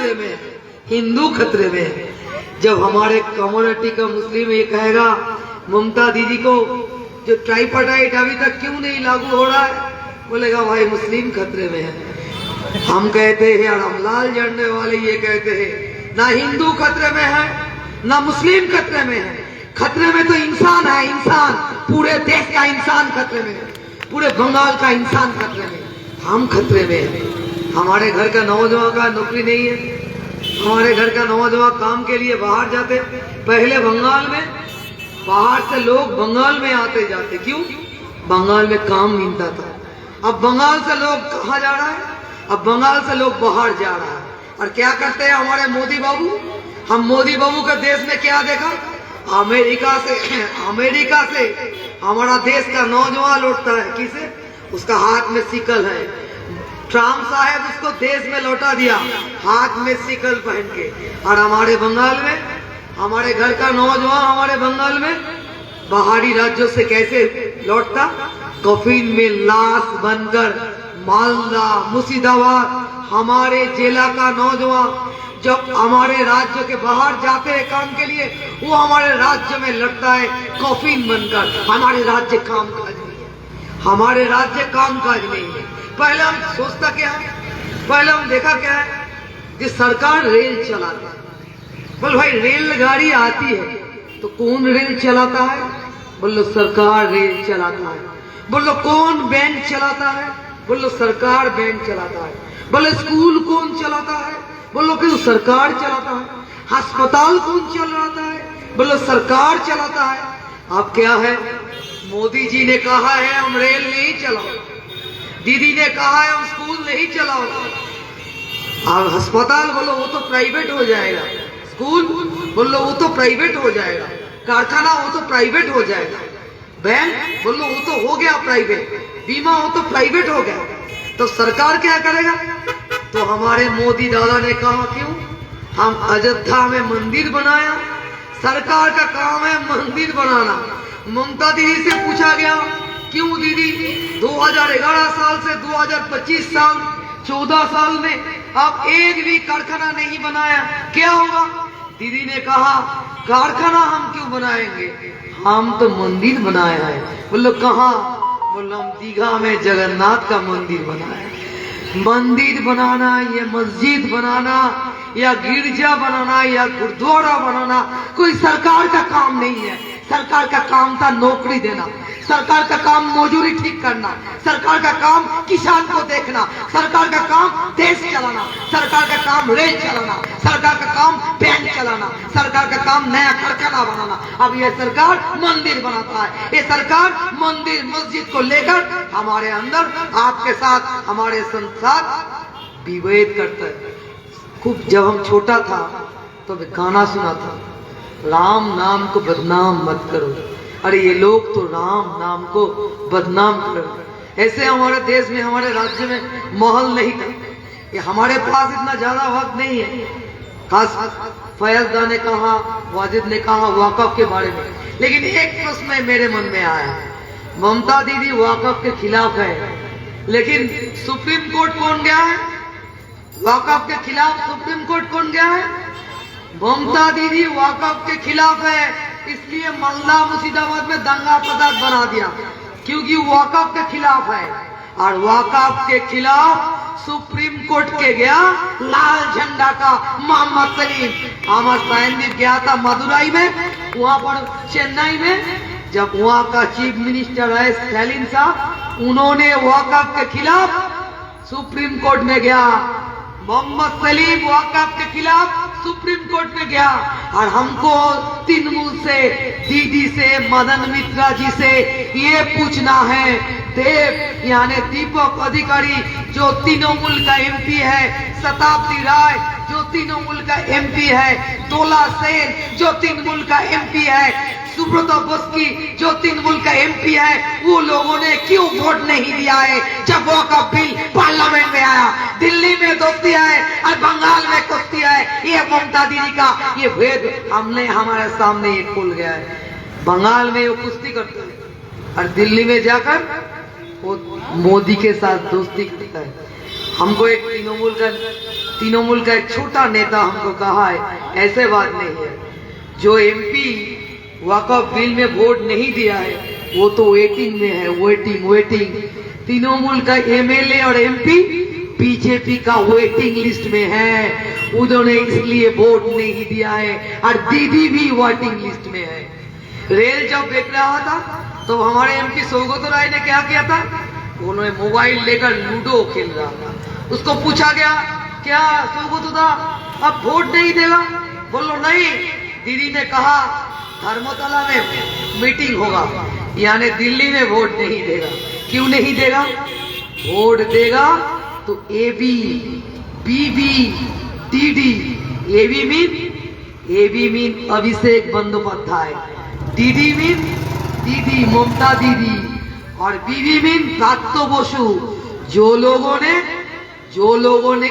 खतरे में है, हिंदू खतरे में है। जब हमारे कम्युनिटी का मुस्लिम ये कहेगा ममता दीदी को जो ट्राइपार्टाइट अभी तक क्यों नहीं लागू हो रहा है, बोलेगा भाई मुस्लिम खतरे में है। हम कहते हैं और हम लाल झंडे वाले ये कहते हैं ना हिंदू खतरे में है ना मुस्लिम खतरे में है, खतरे में तो इंसान है, इंसान, पूरे देश का इंसान खतरे में है, पूरे बंगाल का इंसान खतरे में, हम खतरे में है। हमारे घर का नौजवान का नौकरी नहीं है, हमारे घर का नौजवान काम के लिए बाहर जाते, पहले बंगाल में बाहर से लोग बंगाल में आते जाते, क्यों? बंगाल में काम मिलता था। अब बंगाल से लोग कहाँ जा रहा है? अब बंगाल से लोग बाहर जा रहा है। और क्या करते हैं हमारे मोदी बाबू? हम मोदी बाबू का देश में क्या देखा? अमेरिका से हमारा देश का नौजवान लौटता है, किसे? उसका हाथ में सिकल है। ट्रम्प साहब उसको देश में लौटा दिया हाथ में सिकल पहन के। और हमारे बंगाल में, हमारे घर का नौजवान हमारे बंगाल में बाहरी राज्यों से कैसे लौटता? कफिन में लाश बनकर मालदा, मुर्शिदाबाद, हमारे जिला का नौजवान जब हमारे राज्य के बाहर जाते हैं काम के लिए, वो हमारे राज्य में लड़ता है कफिन बनकर। हमारे राज्य काम काज नहीं है, हमारे राज्य काम काज नहीं है। पहले हम सोचता क्या है, पहले हम देखा क्या है कि सरकार रेल चलाती है। बोल भाई रेलगाड़ी आती है तो कौन रेल चलाता है? बोलो सरकार रेल चलाता है। बोलो कौन बैंक चलाता है? बोलो सरकार बैंक चलाता है। बोलो स्कूल कौन चलाता है? बोलो क्यों सरकार चलाता है। अस्पताल कौन चलाता है? बोलो सरकार चलाता है। अब क्या है, मोदी जी ने कहा है हम रेल नहीं चलाओ, दीदी ने कहा है हम स्कूल नहीं चलाओ। अब अस्पताल बोलो वो तो प्राइवेट हो जाएगा, स्कूल बोलो वो तो प्राइवेट हो जाएगा, कारखाना वो तो प्राइवेट हो जाएगा, बैंक बोलो वो तो हो गया प्राइवेट, बीमा वो तो प्राइवेट हो गया। तो सरकार क्या करेगा? तो हमारे मोदी दादा ने कहा क्यों हम अयोध्या में मंदिर बनाया, सरकार का काम है मंदिर बनाना। ममता दीदी से पूछा गया क्यों दीदी 2011 साल से 2025 साल 14 साल में आप एक भी कारखाना नहीं बनाया, क्या होगा? दीदी ने कहा कारखाना हम क्यों बनाएंगे, हम तो मंदिर बनाया है। बोलो कहाँ? बोलो हम दीघा में जगन्नाथ का मंदिर बनाया। मंदिर बनाना या मस्जिद बनाना या गिरजा बनाना या गुरुद्वारा बनाना कोई सरकार का काम नहीं है। सरकार का काम था नौकरी देना, सरकार का काम मजदूरी ठीक करना, सरकार का काम किसान को देखना, सरकार का काम देश चलाना, सरकार का काम रेल चलाना, सरकार का काम बैंक चलाना, सरकार का काम नया कारखाना बनाना। अब ये सरकार मंदिर बनाता है, ये सरकार मंदिर मस्जिद को लेकर हमारे अंदर आपके साथ हमारे संसार विभेद करता है। खूब जब हम छोटा था तो गाना सुना था, राम नाम को बदनाम मत करो। अरे ये लोग तो राम नाम को बदनाम कर। ऐसे हमारे देश में हमारे राज्य में माहौल नहीं था, ये हमारे पास इतना ज्यादा वक्त नहीं है। खास फैजदा ने कहा, वाजिद ने कहा वाकफ के बारे में, लेकिन एक प्रश्न मेरे मन में आया, ममता दीदी वाकफ के खिलाफ है, लेकिन सुप्रीम कोर्ट कौन गया है? वाकफ के खिलाफ सुप्रीम कोर्ट कौन गया है? ममता दीदी वाकफ के खिलाफ है, इसलिए मालदा मुर्शिदाबाद में दंगा फसाद बना दिया, क्योंकि वाकफ के खिलाफ है। और वाकफ के खिलाफ सुप्रीम कोर्ट के गया लाल झंडा का मोहम्मद सलीम। अमर साइंदिप गया था मदुरई में, वहां पर चेन्नई में, जब वहां का चीफ मिनिस्टर है स्टैलिन साहब, उन्होंने वाकफ के खिलाफ सुप्रीम कोर्ट में गया। मोहम्मद सलीम वाकफ के खिलाफ सुप्रीम कोर्ट में गया। और हमको तृणमूल से, दीदी से, मदन मित्रा जी से ये पूछना है, देव यानी दीपक अधिकारी जो तृणमूल का एमपी है, शताब्दी राय जो तृणमूल का एमपी है, तोला सेन जो तृणमूल का एमपी है, सुब्रता बसुकी जो तृणमूल का एमपी है, वो लोगों ने क्यों वोट नहीं दिया है जब वक़्फ़ बिल पार्लियामेंट में आया? दिल्ली में दोस्ती है और बंगाल में कुश्ती है। ये ममता दीदी का ये भेद हमने हमारे सामने ये खुल गया है। बंगाल में वो कुश्ती करता है और दिल्ली में जाकर वो मोदी के साथ दोस्ती करता है। हमको एक तृणमूल का एक छोटा नेता हमको कहा है, ऐसे बात नहीं है। जो एमपी वक़्फ़ बिल में वोट नहीं दिया है वो तो वेटिंग में है, वेटिंग। तृणमूल का एमएलए और एमपी बीजेपी का वेटिंग लिस्ट में है, उन्होंने इसलिए वोट नहीं दिया है। और दीदी भी वेटिंग लिस्ट में है। रेल जब बेच रहा था तो हमारे एमपी सौगत राय ने क्या किया था, उन्होंने मोबाइल लेकर लूडो खेल रहा था। उसको पूछा गया, क्या सौगत दा अब वोट नहीं देगा? बोलो नहीं। दीदी ने कहा धर्मतला में मीटिंग होगा, यानी दिल्ली में वोट नहीं देगा। क्यों नहीं देगा? वोट देगा तो एबी बीबी डीडी। एबी मीन अभिषेक बंदोपाध्याय, डीडी मीन दीदी ममता दीदी, और बीबी मीन दत्त बसु। जो लोगों ने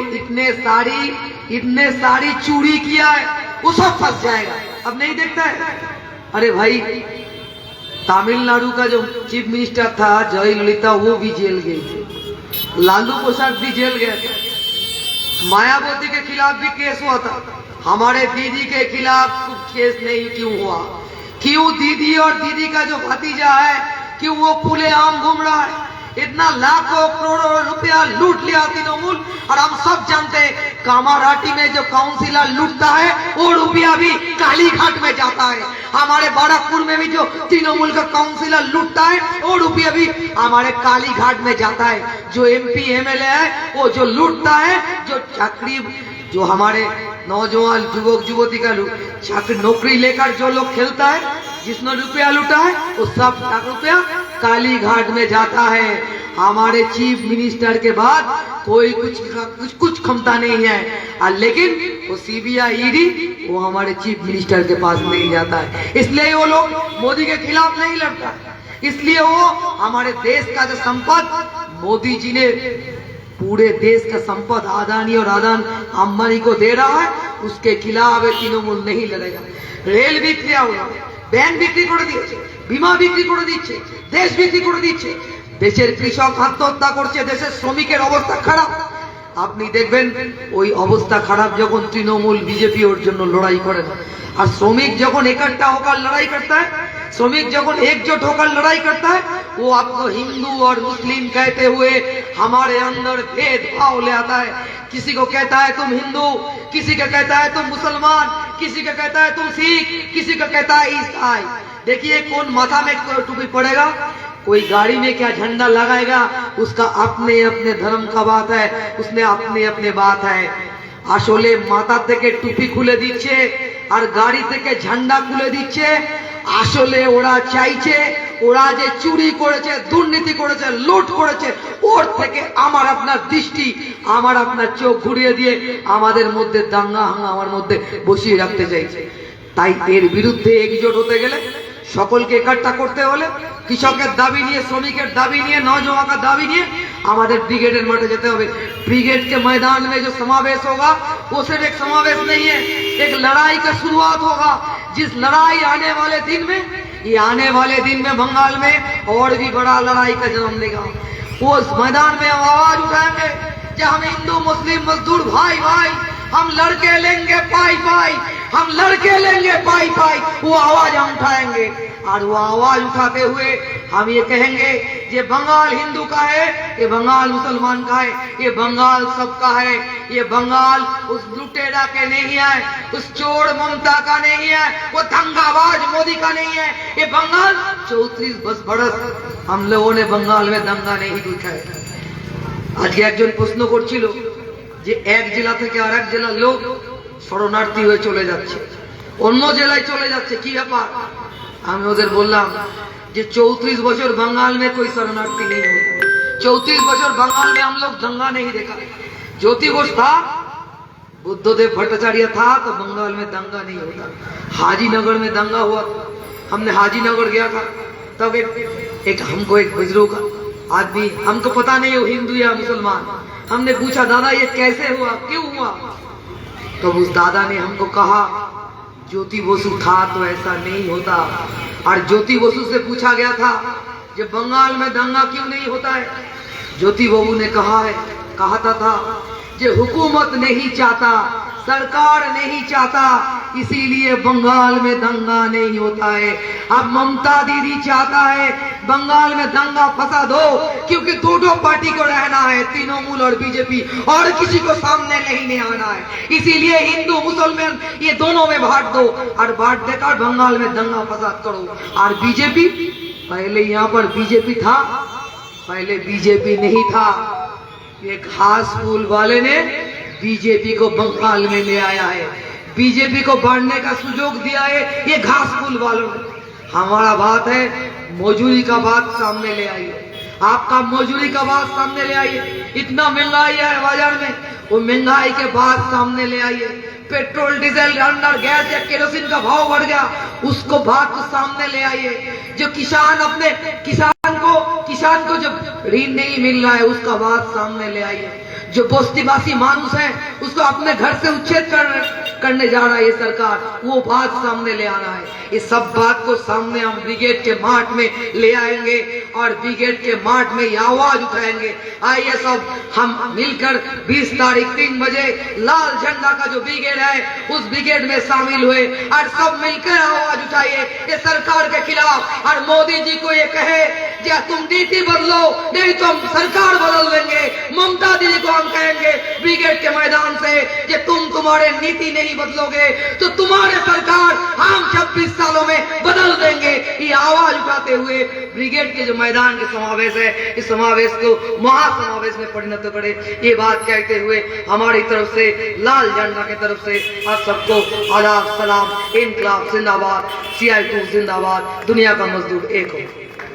इतने सारी चोरी किया है वो सब फंस जाएगा। अब नहीं देखता है? अरे भाई, तमिलनाडु का जो चीफ मिनिस्टर था जयललिता, वो भी जेल गई थी। लालू प्रसाद भी जेल गया था। मायावती के खिलाफ भी केस हुआ था। हमारे दीदी के खिलाफ केस नहीं क्यों हुआ? क्यों दीदी और दीदी का जो भतीजा है क्यों वो खुलेआम घूम रहा है? इतना लाखों करोड़ों रुपया लूट लिया तृणमूल। और हम सब जानते हैं कामाराटी में जो काउंसिलर लूटता है वो रुपया भी कालीघाट में जाता है। हमारे बाराकपुर में भी जो तृणमूल का काउंसिलर लूटता है वो रुपया भी हमारे कालीघाट में जाता है। जो एमपी एमएलए है वो जो लूटता है, जो हमारे नौजवान युवक युवती का चाकरी नौकरी लेकर जो लोग खेलता है, जिसने रुपया लूटा है वो सब रुपया कालीघाट में जाता है। हमारे चीफ मिनिस्टर के बाद कोई कुछ क्षमता नहीं है, लेकिन वो सीबीआई ईडी वो हमारे चीफ मिनिस्टर के पास नहीं जाता है। इसलिए वो लोग मोदी के खिलाफ नहीं लड़ता, इसलिए वो हमारे देश का जो संपद मोदी जी ने पूरे देश का संपद अदानी और अंबानी को दे रहा है, उसके खिलाफ तृणमूल नहीं लड़ेगा। रेल बिक्री होगा, ব্যাংক বিক্রি করে দিচ্ছে, বিমা বিক্রি করে দিচ্ছে, দেশ বিক্রি করে দিচ্ছে। দেশের কৃষক আত্মহত্যা করছে, দেশের শ্রমিকের অবস্থা খারাপ। আপনি দেখবেন ওই অবস্থা খারাপ যখন তৃণমূল বিজেপি ওর জন্য লড়াই করেন। আর শ্রমিক যখন इकट्ठा होकर लड़ाई करता है, श्रमिक जब एकजुट होकर लड़ाई करता है, वो आपको हिंदू और मुस्लिम कहते हुए हमारे अंदर भेदभाव ले आता है। किसी को कहता है तुम हिंदू, किसी का कहता है तुम मुसलमान, किसी का कहता है तुम सिख, किसी का कहता है ईसाई। देखिए कौन माथा में टोपी पड़ेगा, कोई गाड़ी में क्या झंडा लगाएगा, उसका अपने अपने धर्म का बात है, उसने अपने अपने बात है। আসলে মাথা থেকে টুপি খুলে দিচ্ছে আর গাড়ি থেকে ঝান্ডা খুলে দিচ্ছে। আসলে ওরা চাইছে ওরা যে চুরি করেছে, দুর্নীতি করেছে, লুট করেছে, ওর থেকে আমার আপনার দৃষ্টি, আমার আপনার চোখ ঘুরিয়ে দিয়ে আমাদের মধ্যে দাঙ্গা হাঙ্গামার মধ্যে বসিয়ে রাখতে চাইছে। তাই এর বিরুদ্ধে একজোট হতে গেলে সকলকে इकट्ठा করতে হলে কৃষকের দাবি নিয়ে, শ্রমিকের দাবি নিয়ে, नौजवान का दाबी নিয়ে আমাদের ब्रिगेड माठे যেতে হবে। ब्रिगेड के मैदान में जो समावेश होगा वो सिर्फ एक समावेश नहीं है, एक लड़ाई का शुरुआत होगा। जिस लड़ाई आने वाले दिन में, ये आने वाले दिन में बंगाल में और भी बड़ा लड़ाई का जन्म देगा। वो उस मैदान में हम आवाज उठाएंगे कि हम हिंदू मुस्लिम मजदूर भाई भाई, हम लड़के लेंगे पाई पाई, हम लड़के लेंगे पाई पाई। वो आवाज हम उठाएंगे और वो आवाज उठाते हुए हम ये कहेंगे ये बंगाल हिंदू का है, ये बंगाल मुसलमान का है, ये बंगाल सबका है। ये बंगाल उस लुटेरा के नहीं है, उस चोर ममता का नहीं है, वो दंगाबाज मोदी का नहीं है। ये बंगाल 34 बरस हम लोगों ने बंगाल में दंगा नहीं देखा है। আজকে একজন প্রশ্ন করছিল যে এক জেলা থেকে আরেক জেলার লোক শরণার্থী হয়ে চলে যাচ্ছে, অন্য জেলায় চলে যাচ্ছে, কি ব্যাপার? আমি ওদের বললাম যে 34 বছর बंगाल में कोई शरणार्थी नहीं हुआ, 34 बছর बंगाल में हम लोग दंगा नहीं देखा। ज्योति घोष था, बुद्धदेव भट्टाचार्य था तो बंगाल में दंगा नहीं होता। हाजी नगर में दंगा हुआ, हमने हाजी नगर गया था, तब एक हमको एक बुजुर्ग आदमी, हमको पता नहीं वो हिंदू या मुसलमान, हमने पूछा दादा ये कैसे हुआ, क्यों हुआ? तो उस दादा ने हमको कहा ज्योति बसु था तो ऐसा नहीं होता। और ज्योति बसु से पूछा गया था कि बंगाल में दंगा क्यों नहीं होता है? ज्योति बाबू ने कहा है कहता था जो हुकूमत नहीं चाहता, सरकार नहीं चाहता, इसीलिए बंगाल में दंगा नहीं होता है। अब ममता दीदी चाहता है बंगाल में दंगा फसाद हो, क्योंकि दो पार्टी को रहना है, तृणमूल और बीजेपी, और किसी को सामने नहीं आना है। इसीलिए हिंदू मुसलमान ये दोनों में बांट दो, और बांट देकर बंगाल में दंगा फसाद करो। और बीजेपी, पहले यहाँ पर बीजेपी था, पहले बीजेपी नहीं था। ये घास फूल वाले ने बीजेपी को बंगाल में ले आया है, बीजेपी को बांटने का सुयोग दिया है ये घास फूल वालों ने। हमारा बात है मजदूरी का बात सामने ले आइए, आपका मजदूरी का बात सामने ले आइए। इतना महंगाई है बाजार में, वो महंगाई के बाद सामने ले आइए। पेट्रोल डीजल अंदर गैस या केरोसिन का भाव बढ़ गया, उसको बात को सामने ले आइए। जो किसान को जब ऋण नहीं मिल रहा है उसका बात सामने ले आइए। जो बस्तीवासी मानुस है उसको अपने घर से उच्छेद करने जा रहा है ये सरकार, वो बात सामने ले आना है। ये सब बात को सामने हम ब्रिगेड के मार्च में ले आएंगे और ब्रिगेड के मार्च में ये आवाज उठाएंगे। आइए सब हम मिलकर 20 तारीख 3 बजे लाल झंडा का जो ब्रिगेड है उस ब्रिगेड में शामिल हुए और सब मिलकर आवाज उठाइए ये सरकार के खिलाफ। और मोदी जी को ये कहे या तुम नीति बदलो, नहीं तो हम सरकार बदल देंगे। ममता दीदी को हम कहेंगे ब्रिगेड के मैदान से कि तुम्हारे नीति नहीं बदलोगे तो तुम्हारे सरकार हम 26 सालों में बदल देंगे। ये आवाज उठाते हुए ब्रिगेड के जो मैदान के समावेश है, इस समावेश को महासमावेश में परिणत करे, ये बात कहते हुए हमारी तरफ से लाल झंडा की तरफ से आप सबको आदाब सलाम। इनकलाब जिंदाबाद, CI2 जिंदाबाद, दुनिया का मजदूर एक हो।